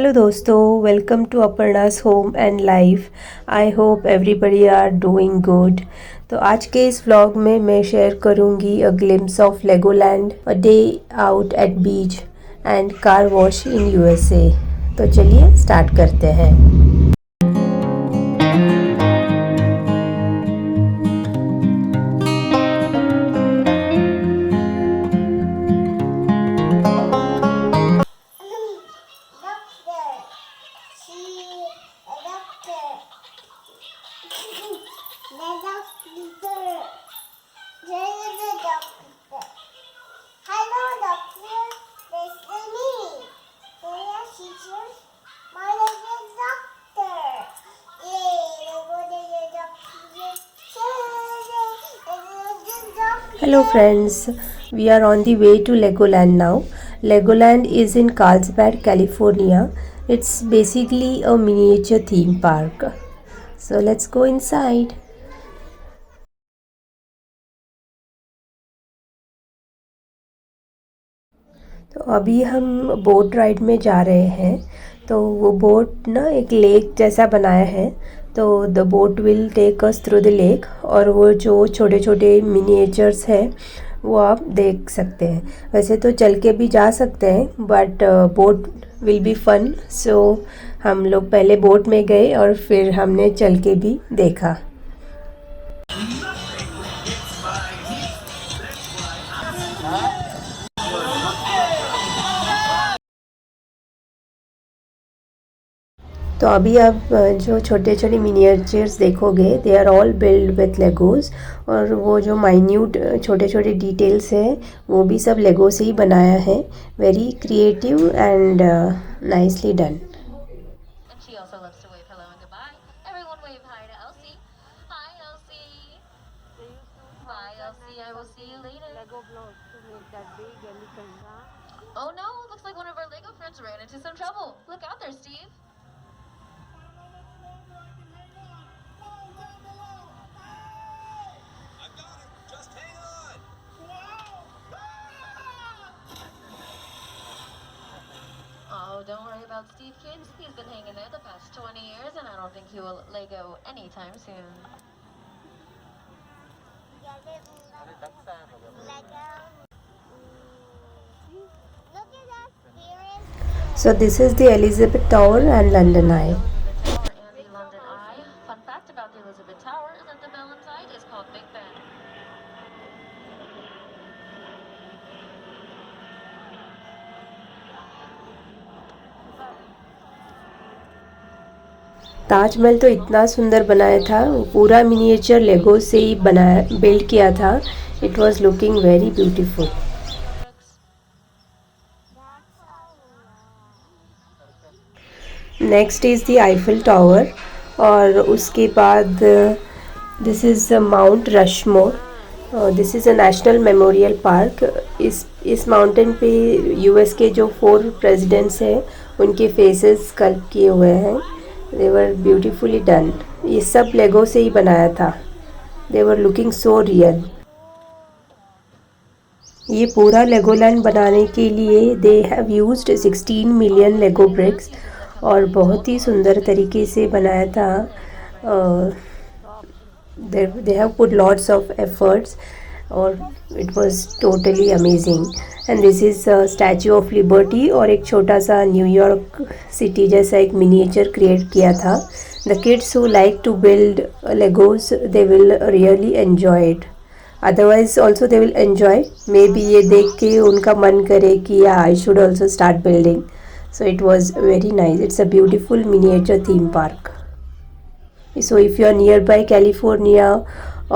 Hello दोस्तों, welcome to Aparna's home and life. I hope everybody are doing good. तो आज के इस व्लॉग में मैं शेयर करूंगी a glimpse of Legoland, a day out at beach and car wash in USA. तो चलिए स्टार्ट करते हैं। Hello friends, we are on the way to Legoland now. Legoland is in Carlsbad, California. It's basically a miniature theme park. So let's go inside. तो अभी हम boat ride में जा रहे हैं। तो वो बोट ना एक लेक जैसा बनाया है, तो the boat will take us through the lake. और वो जो छोटे छोटे मिनिएचर्स हैं वो आप देख सकते हैं। वैसे तो चल के भी जा सकते हैं, but boat will be fun. So हम लोग पहले बोट में गए और फिर हमने चल के भी देखा। तो अभी आप जो छोटे छोटे मिनिएचर्स देखोगे, they are all build with legos. और वो जो माइन्यूट छोटे छोटे डिटेल्स हैं वो भी सब लेगो से ही बनाया है। Very creative and nicely done. Oh no, looks like one of our Lego friends ran into some trouble. Look out there, Steve. Oh, don't worry about Steve, kids. He's been hanging there the past 20 years, and I don't think he will Lego anytime soon. So this is the Elizabeth Tower and London Eye. And the London Eye. Fun fact about the Elizabeth Tower is that the Valence Eye is called Big Ben. Taj Mahal तो इतना सुंदर बनाया था, पूरा miniature लेगो से ही बनाया, build किया था। It was looking very beautiful. Next is the Eiffel tower, और उसके बाद this is mount Rushmore. This is a national memorial park. इस माउंटेन पे यूएस के जो 4 प्रेसिडेंट्स हैं उनके फेसेस स्कल्प किए हुए हैं। They were beautifully done. ये सब लेगो से ही बनाया था। They were looking so real. ये पूरा लेगोलैंड बनाने के लिए they have used 16 million Lego bricks, और बहुत ही सुंदर तरीके से बनाया था। They have put lots of efforts, और it was totally amazing. And this is Statue of Liberty, और एक छोटा सा न्यूयॉर्क सिटी जैसा एक मिनिएचर क्रिएट किया था। The kids who like to build legos, they will really enjoy it. Otherwise also they will enjoy. Maybe ये देख के उनका मन करे कि I should also start building. So it was very nice. It's a beautiful miniature theme park. So if you are nearby California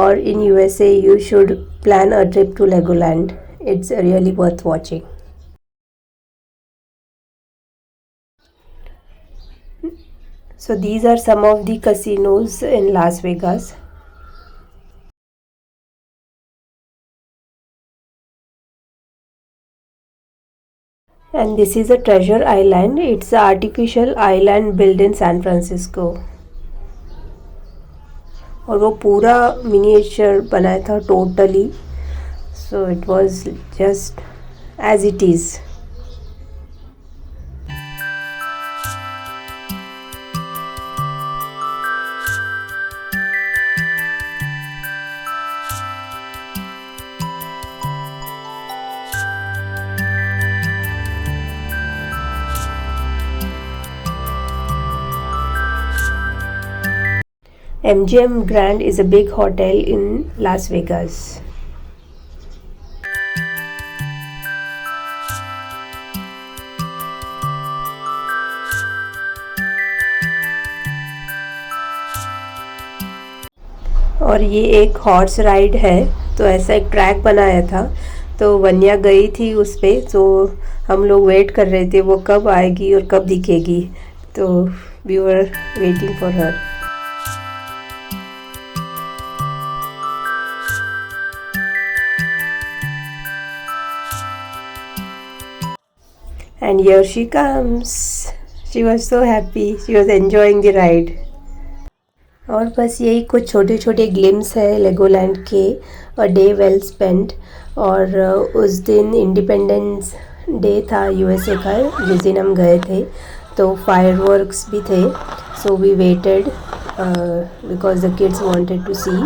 or in USA, you should plan a trip to Legoland. It's really worth watching. So these are some of the casinos in Las Vegas. And this is a treasure island. It's an artificial island built in San Francisco. और वो पूरा miniature बनाया था totally. So it was just as it is. MGM Grand is a big hotel in Las Vegas. और ये एक horse ride है, तो ऐसा एक ट्रैक बनाया था, तो वन्या गई थी उस पे, तो हम लोग वेट कर रहे थे वो कब आएगी और कब दिखेगी, तो we were waiting for her. And here she comes. She was so happy. She was enjoying the ride. और बस यही कुछ छोटे छोटे ग्लिम्स है लेगोलैंड के, और डे वेल स्पेंट. और उस दिन इंडिपेंडेंस डे था यूएसए का, जिस दिन हम गए थे, तो फायरवर्क्स भी थे. So we waited because the kids wanted to see,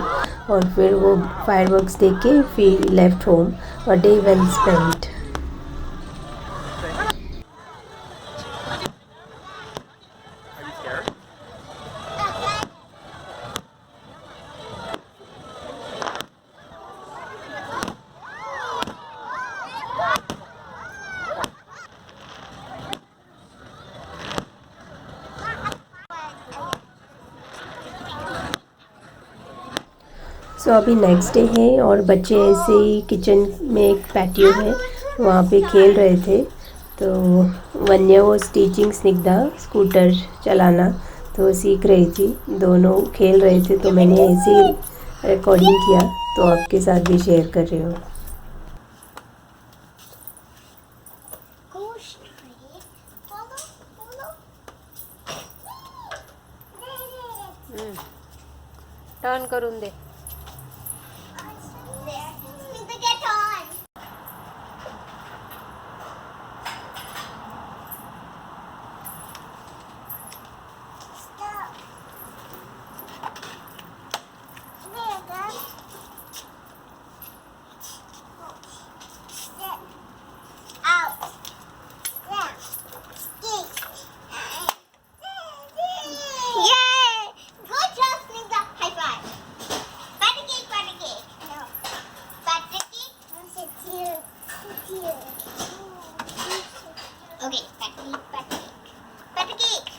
और फिर वो फायरवर्क्स देख के फिर लेफ्ट होम. और डे वेल स्पेंट. सो अभी नेक्स्ट डे है, और बच्चे ऐसे ही किचन में एक पैटियो है वहाँ पे खेल रहे थे. तो वन्या वो टीचिंग स्निग्धा स्कूटर चलाना, तो सीख रही थी. दोनों खेल रहे थे, तो मैंने ऐसे ही रिकॉर्डिंग किया, तो आपके साथ भी शेयर कर रही हूँ. टर्न करून दे. Okay, butter cake.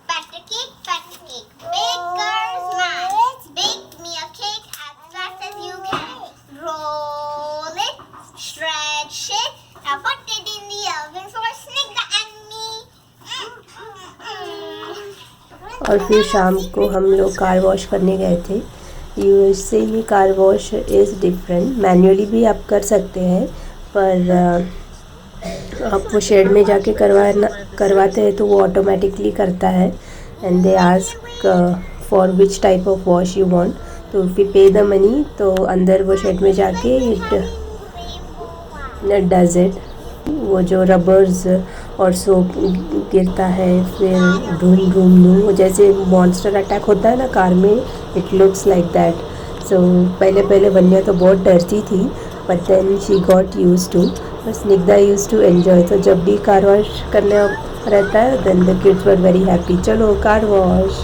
Butter cake. Baker's man. Bake me a cake as fast as you can. Roll it, stretch it, now put it in the oven for Snigda and me. और फिर शाम को हम लोग car wash करने गए थे. USA में car wash is different. Manually भी आप कर सकते हैं, पर आप वो शेड में जाके करवाते हैं तो वो ऑटोमेटिकली करता है. And they ask for which type of wash you want, तो इफ़ यू पे द मनी तो अंदर वो शेड में जाके इट डज इट. वो जो रबर्स और सोप गिरता है, फिर धूम धूम धूम, जैसे मॉन्स्टर अटैक होता है ना कार में, it looks like that. So पहले वन्या तो बहुत डरती थी, but then she got used to. Snigdha used to enjoy. तो जब भी कार वॉश करना रहता है, then the kids were very happy, चलो car wash.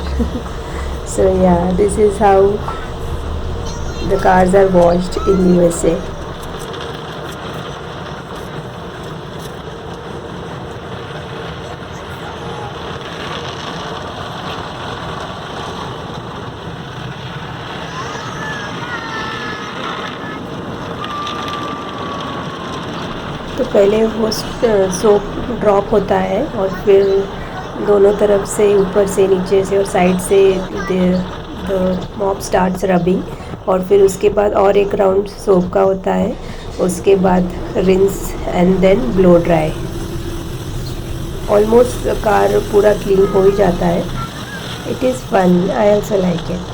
So yeah, this is how the cars are washed in USA. तो पहले वो सोप ड्रॉप होता है, और फिर दोनों तरफ से, ऊपर से, नीचे से और साइड से द मॉप स्टार्ट्स रबिंग. और फिर उसके बाद और एक राउंड सोप का होता है, उसके बाद rinse and then blow dry. Almost car पूरा क्लीन हो ही जाता है. It is fun. I also like it.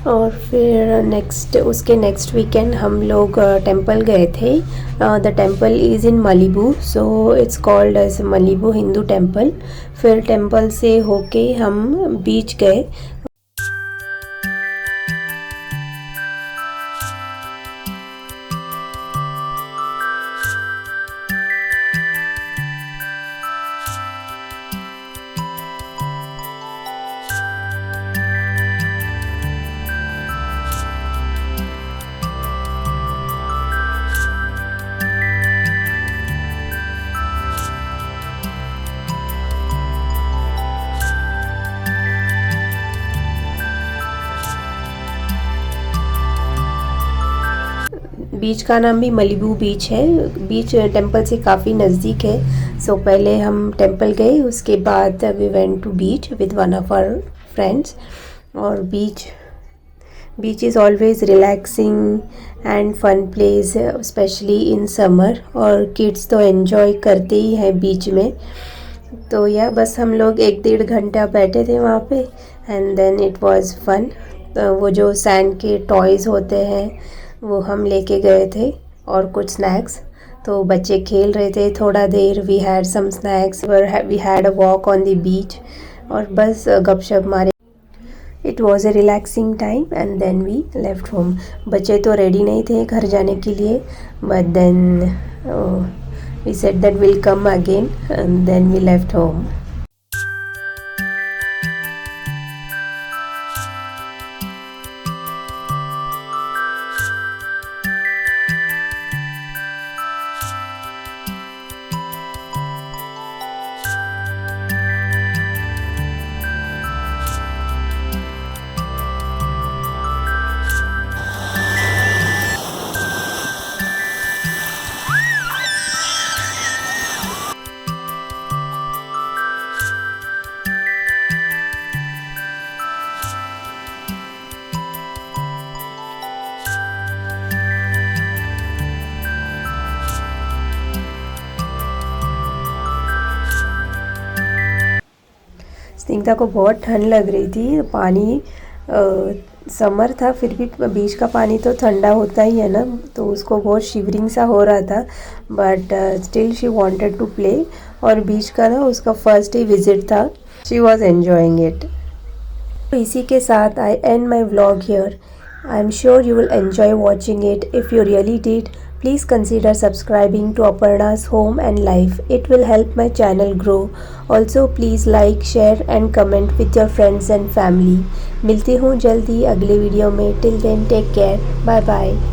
और फिर उसके नेक्स्ट वीकेंड हम लोग टेंपल गए थे. The temple is in Malibu, so it's called as Malibu Hindu temple. फिर टेंपल से होके हम बीच गए. बीच का नाम भी मलीबू बीच है. बीच टेंपल से काफ़ी नज़दीक है. सो पहले हम टेंपल गए, उसके बाद we went to beach with one of our friends. और beach is always relaxing and fun place, specially in summer. और किड्स तो एंजॉय करते ही हैं बीच में. तो या बस हम लोग 1-1.5 घंटा बैठे थे वहाँ पे and then it was fun. वो जो सैंड के टॉयज़ होते हैं वो हम लेके गए थे और कुछ स्नैक्स. तो बच्चे खेल रहे थे थोड़ा देर. We had some snacks, we had a walk on the beach और बस गपशप मारे. It was a relaxing time and then we left home. बच्चे तो रेडी नहीं थे घर जाने के लिए, but then we said that will come again and then we left home. Snigdha को बहुत ठंड लग रही थी. पानी समर था फिर भी बीच का पानी तो ठंडा होता ही है ना, तो उसको बहुत शिवरिंग सा हो रहा था. But still she wanted to play. और बीच का ना उसका फर्स्ट डे विजिट था. She was enjoying it. तो इसी के साथ I and my vlog here. I am sure you will enjoy watching it. If you really did, please consider subscribing to Aparna's Home and Life. It will help my channel grow. Also, please like, share and comment with your friends and family. मिलती हूँ जल्दी अगले video में. Till then, take care. Bye bye.